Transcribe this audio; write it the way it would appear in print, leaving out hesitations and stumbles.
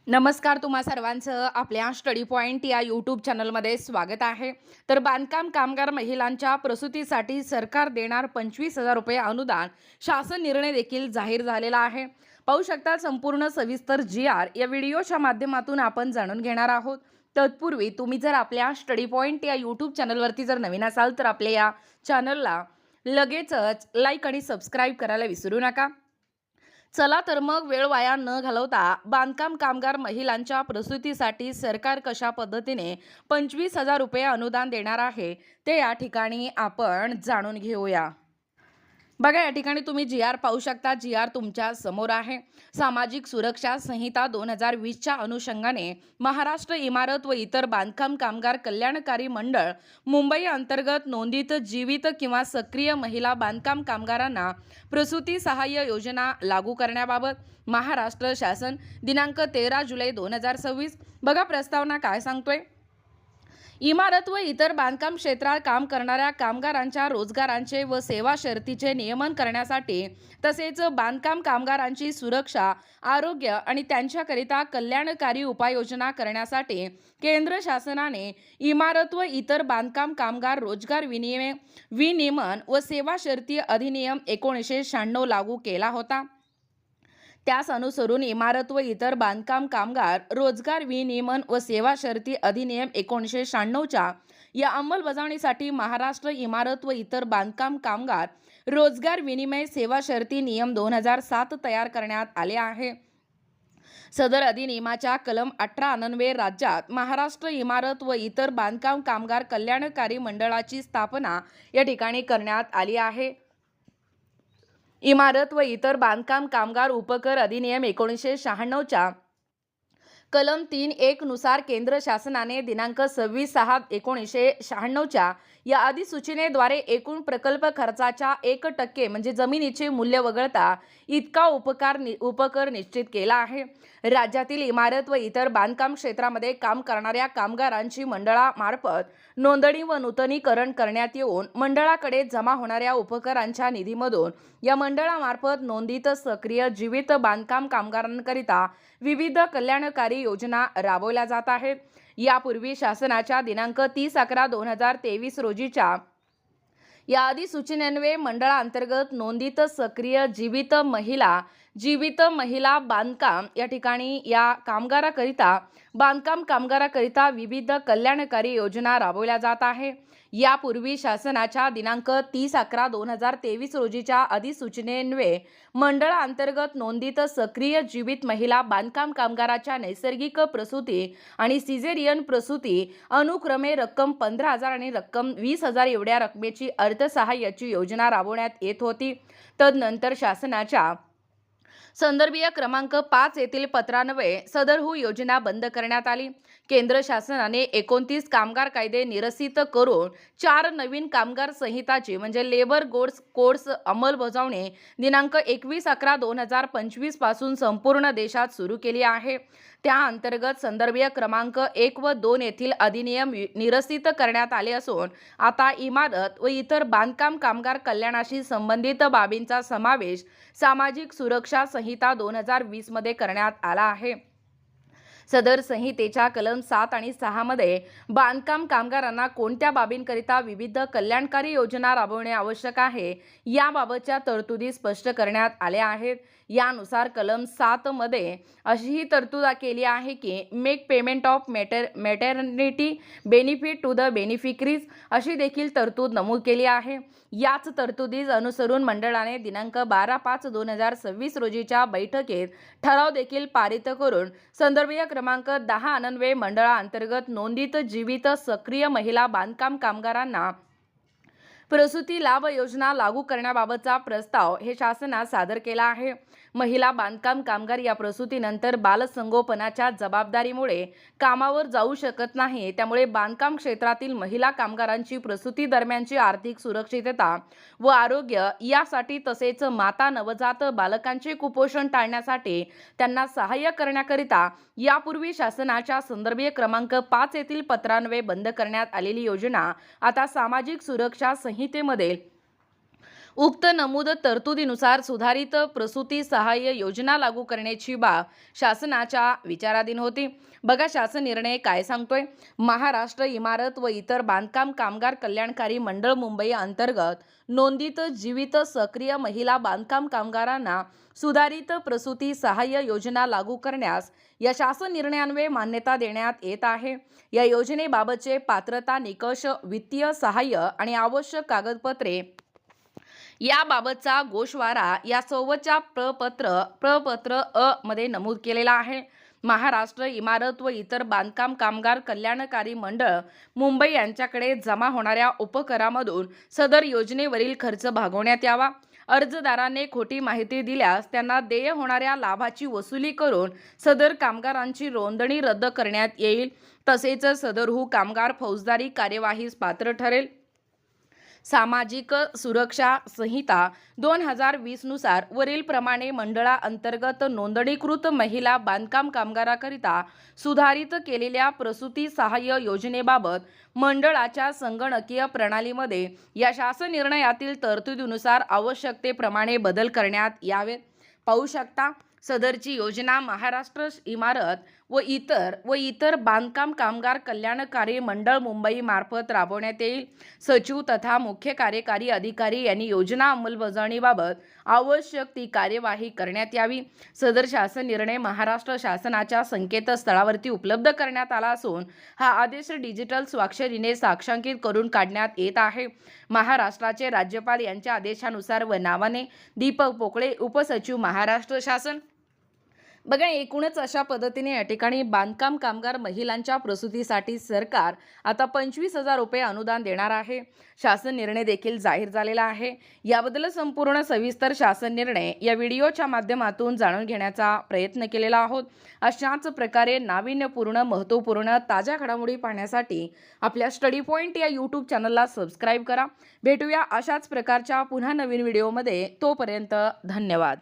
नमस्कार, तुम्हा सर्वांचं आपल्या स्टडी पॉइंट या यूट्यूब चॅनलमध्ये स्वागत आहे. तर बांधकाम कामगार महिलांच्या प्रसूतीसाठी सरकार देणार 25,000 रुपये अनुदान शासन निर्णय देखील जाहीर झालेला आहे. पाहू शकता संपूर्ण सविस्तर जी-आर या व्हिडिओच्या माध्यमातून आपण जाणून घेणार आहोत. तत्पूर्वी तुम्ही जर आपल्या स्टडी पॉइंट या यूट्यूब चॅनलवरती जर नवीन असाल तर आपल्या या चॅनलला लगेचच लाईक आणि सबस्क्राईब करायला विसरू नका. चला तर मग वेळ वाया न घालवता बांधकाम कामगार महिलांच्या प्रसूतीसाठी सरकार कशा पद्धतीने 25,000 रुपये अनुदान देणार आहे ते या ठिकाणी आपण जाणून घेऊया. बघा, या ठिकाणी तुम्ही जी-आर पाहू शकता. जी-आर तुमच्या समोर आहे. सामाजिक सुरक्षा संहिता 2020च्या अनुषंगाने महाराष्ट्र इमारत व इतर बांधकाम कामगार कल्याणकारी मंडळ मुंबई अंतर्गत नोंदित जीवित किंवा सक्रिय महिला बांधकाम कामगारांना प्रसूती सहाय्य योजना लागू करण्याबाबत महाराष्ट्र शासन दिनांक 13 जुलै 2026. बघा प्रस्तावना काय सांगतोय. इमारत व इतर बांधकाम क्षेत्रात काम करणाऱ्या कामगारांच्या रोजगारांचे व सेवा शर्तीचे नियमन करण्यासाठी तसेच बांधकाम कामगारांची सुरक्षा, आरोग्य आणि त्यांच्याकरिता कल्याणकारी उपाययोजना करण्यासाठी केंद्र शासनाने इमारत व इतर बांधकाम कामगार रोजगार विनियमन व सेवा शर्ती अधिनियम 1996 लागू केला होता. त्यास अनुसरून इमारत व इतर बांधकाम कामगार रोजगार विनियमन व सेवा शर्ती अधिनियम 1996च्या या अंमलबजावणीसाठी महाराष्ट्र इमारत व इतर बांधकाम कामगार रोजगार विनिमय सेवा शर्ती नियम 2007 तयार करण्यात आले आहे. सदर अधिनियमाच्या कलम 18 अन्वये राज्यात महाराष्ट्र इमारत व इतर बांधकाम कामगार कल्याणकारी मंडळाची स्थापना या ठिकाणी करण्यात आली आहे. इमारत व इतर बांधकाम कामगार उपकर अधिनियम 1996च्या कलम 3(1) नुसार केंद्र शासनाने दिनांक 26/6/1996च्या या अधिसूचनेद्वारे एकूण प्रकल्प खर्चाच्या 1% म्हणजे जमिनीचे मूल्य वगळता इतका उपकर निश्चित केला आहे. राज्यातील इमारत व इतर बांधकाम क्षेत्रामध्ये काम करणाऱ्या कामगारांची मंडळामार्फत नोंदणी व नूतनीकरण करण्यात येऊन मंडळाकडे जमा होणाऱ्या उपकरांच्या निधीमधून या मंडळामार्फत नोंदित सक्रिय जीवित बांधकाम कामगारांकरिता विविध कल्याणकारी योजना राबवल्या जात आहेत. यापूर्वी शासनाच्या दिनांक 30/11/2023 रोजीच्या या अधिसूचनेन्वये मंडळांतर्गत नोंदित सक्रिय जीवित महिला बांधकाम या ठिकाणी या बांधकाम कामगाराकरिता विविध कल्याणकारी योजना राबवल्या जात आहे. यापूर्वी शासनाच्या दिनांक 30/11/2023 रोजीच्या अधिसूचनेन्वये मंडळांतर्गत नोंदित सक्रिय जीवित महिला बांधकाम कामगाराच्या नैसर्गिक प्रसूती आणि सिझेरियन प्रसूती अनुक्रमे रक्कम 15,000 आणि रक्कम 20,000 एवढ्या रकमेची अर्थसहाय्याची योजना राबवण्यात येत होती. तदनंतर शासनाच्या संदर्भीय क्रमांक 5 येथील पत्रान्वये सदरहू योजना बंद करण्यात आली. केंद्र शासनाने 29 कामगार कायदे निरसित करून 4 नवीन कामगार संहिताची म्हणजे लेबर कोड्स अंमलबजावणी दिनांक 21/11/2025 पासून संपूर्ण देशात सुरू केली आहे. त्या अंतर्गत संदर्भीय क्रमांक 1 व 2 येथील अधिनियम निरसित करण्यात आले असून आता इमारत व इतर बांधकाम कामगार कल्याणाशी संबंधित बाबींचा समावेश सामाजिक सुरक्षा संहिता 2020 मध्ये करण्यात आला आहे. सदर संहितेच्या कलम 7 आणि 6 मध्ये बांधकाम कामगारांना कोणत्या बाबींकरिता विविध कल्याणकारी योजना राबवणे आवश्यक आहे याबाबतच्या तरतुदी स्पष्ट करण्यात आल्या आहेत. यानुसार कलम 7 मध्ये अशीही तरतूद केली आहे की make payment of maternity benefit to the beneficiaries अशी देखील तरतूद नमूद केली आहे. याच तरतुदीस अनुसरून मंडळाने दिनांक 12/5/2026 रोजीच्या बैठकीत ठराव देखील पारित करून संदर्भीय क्रमांक 10 अन्वये मंडळांतर्गत नोंदित जीवित सक्रिय महिला बांधकाम कामगारांना प्रसूती लाभ योजना लागू करण्याबाबतचा प्रस्ताव हे शासनास सादर केला आहे. महिला बांधकाम कामगार या प्रसूतीनंतर बालसंगोपनाच्या जबाबदारीमुळे कामावर जाऊ शकत नाही. त्यामुळे बांधकाम क्षेत्रातील महिला कामगारांची प्रसूती दरम्यानची आर्थिक सुरक्षितता व आरोग्य यासाठी तसेच माता नवजात बालकांचे कुपोषण टाळण्यासाठी त्यांना सहाय्य करण्याकरिता यापूर्वी शासनाच्या संदर्भीय क्रमांक 5 येथील पत्रान्वये बंद करण्यात आलेली योजना आता सामाजिक सुरक्षा संहितेमध्ये उक्त नमूद तरतुदीनुसार सुधारित प्रसूती सहाय्य योजना लागू करण्याची बाब शासनाच्या विचाराधीन होती. बघा शासन निर्णय काय सांगतोय. महाराष्ट्र इमारत व इतर बांधकाम कामगार कल्याणकारी मंडळ मुंबई अंतर्गत नोंदित जीवित सक्रिय महिला बांधकाम कामगारांना सुधारित प्रसूती सहाय्य योजना लागू करण्यास या शासन निर्णयान्वये मान्यता देण्यात येत आहे. या योजनेबाबतचे पात्रता निकष, वित्तीय सहाय्य आणि आवश्यक कागदपत्रे याबाबतचा गोषवारा या सोबतच्या प्रपत्र अ मध्ये नमूद केलेला आहे. महाराष्ट्र इमारत व इतर बांधकाम कामगार कल्याणकारी मंडळ मुंबई यांच्याकडे जमा होणाऱ्या उपकरामधून सदर योजनेवरील खर्च भागवण्यात यावा. अर्जदाराने खोटी माहिती दिल्यास त्यांना देय होणाऱ्या लाभाची वसुली करून सदर कामगारांची नोंदणी रद्द करण्यात येईल. तसेच सदरहू कामगार फौजदारी कार्यवाहीस पात्र ठरेल. सामाजिक सुरक्षा संहिता 2020 नुसार वरील प्रमाणे मंडळाअंतर्गत नोंदणीकृत महिला बांधकाम कामगाराकरिता सुधारित केलेल्या प्रसूती सहाय्य योजनेबाबत मंडळाच्या संगणकीय प्रणालीमध्ये या शासन निर्णयातील तरतुदीनुसार आवश्यकतेप्रमाणे बदल करण्यात यावेत. पाहू शकता सदरची योजना महाराष्ट्र इमारत व इतर बांधकाम कामगार कल्याणकारी मंडळ मुंबई मार्फत राबवण्यात येईल. सचिव तथा मुख्य कार्यकारी अधिकारी यांनी योजना अंमलबजावणीबाबत आवश्यक ती कार्यवाही करण्यात यावी. सदर शासन निर्णय महाराष्ट्र शासनाच्या संकेतस्थळावरती उपलब्ध करण्यात आला असून हा आदेश डिजिटल स्वाक्षरीने साक्षांकित करून काढण्यात येत आहे. महाराष्ट्राचे राज्यपाल यांच्या आदेशानुसार व नावाने दीपक पोकळे, उपसचिव, महाराष्ट्र शासन. बघा एकूणच अशा पद्धतीने या ठिकाणी बांधकाम कामगार महिलांच्या प्रसूतीसाठी सरकार आता 25,000 रुपये अनुदान देणार आहे. शासन निर्णय देखील जाहीर झालेला आहे. याबद्दल संपूर्ण सविस्तर शासन निर्णय या व्हिडिओच्या माध्यमातून जाणून घेण्याचा प्रयत्न केलेला आहोत. अशाच प्रकारे नाविन्यपूर्ण, महत्त्वपूर्ण, ताज्या घडामोडी पाहण्यासाठी आपल्या स्टडी पॉइंट या यूट्यूब चॅनलला सबस्क्राईब करा. भेटूया अशाच प्रकारच्या पुन्हा नवीन व्हिडिओमध्ये. तोपर्यंत धन्यवाद.